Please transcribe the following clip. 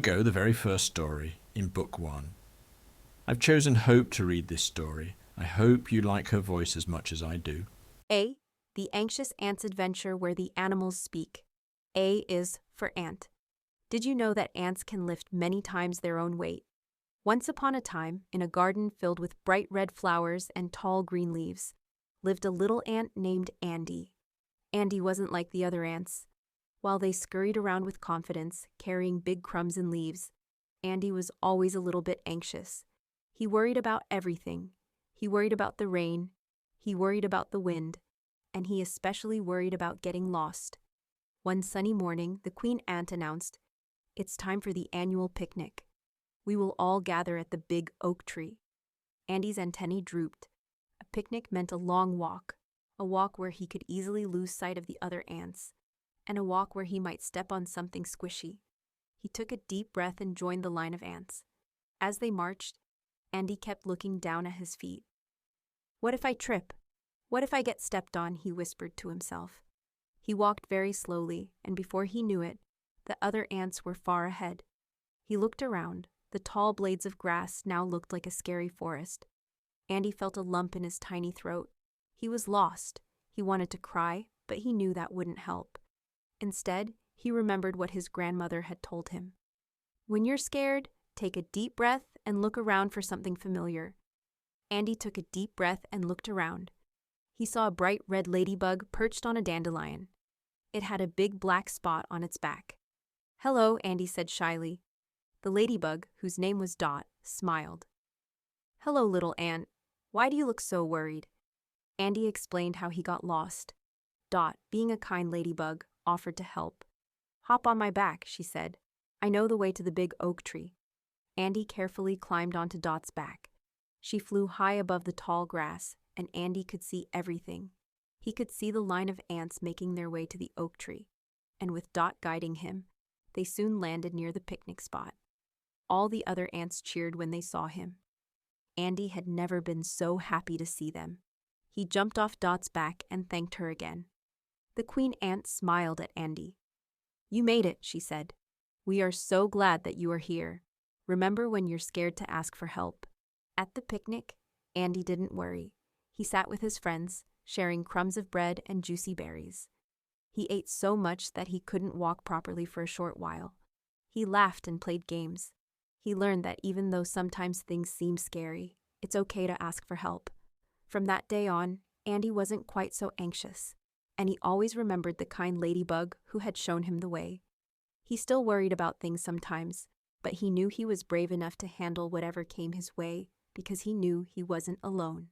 go, the very first story in Book 1. I've chosen Hope to read this story. I hope you like her voice as much as I do. A. The Anxious Ant's Adventure Where the Animals Speak. A is for ant. Did you know that ants can lift many times their own weight? Once upon a time, in a garden filled with bright red flowers and tall green leaves, lived a little ant named Andy. Andy wasn't like the other ants. While they scurried around with confidence, carrying big crumbs and leaves, Andy was always a little bit anxious. He worried about everything. He worried about the rain, he worried about the wind, and he especially worried about getting lost. One sunny morning, the queen ant announced, "It's time for the annual picnic. We will all gather at the big oak tree." Andy's antennae drooped. A picnic meant a long walk, a walk where he could easily lose sight of the other ants, and a walk where he might step on something squishy. He took a deep breath and joined the line of ants. As they marched, Andy kept looking down at his feet. "What if I trip? What if I get stepped on?" he whispered to himself. He walked very slowly, and before he knew it, the other ants were far ahead. He looked around. The tall blades of grass now looked like a scary forest. Andy felt a lump in his tiny throat. He was lost. He wanted to cry, but he knew that wouldn't help. Instead, he remembered what his grandmother had told him. "When you're scared, take a deep breath and look around for something familiar." Andy took a deep breath and looked around. He saw a bright red ladybug perched on a dandelion. It had a big black spot on its back. "Hello," Andy said shyly. The ladybug, whose name was Dot, smiled. "Hello, little ant. Why do you look so worried?" Andy explained how he got lost. Dot, being a kind ladybug, offered to help. "Hop on my back," she said. "I know the way to the big oak tree." Andy carefully climbed onto Dot's back. She flew high above the tall grass, and Andy could see everything. He could see the line of ants making their way to the oak tree, and with Dot guiding him, they soon landed near the picnic spot. All the other ants cheered when they saw him. Andy had never been so happy to see them. He jumped off Dot's back and thanked her again. The queen ant smiled at Andy. "You made it," she said. "We are so glad that you are here. Remember when you're scared to ask for help." At the picnic, Andy didn't worry. He sat with his friends, sharing crumbs of bread and juicy berries. He ate so much that he couldn't walk properly for a short while. He laughed and played games. He learned that even though sometimes things seem scary, it's okay to ask for help. From that day on, Andy wasn't quite so anxious, and he always remembered the kind ladybug who had shown him the way. He still worried about things sometimes, but he knew he was brave enough to handle whatever came his way because he knew he wasn't alone.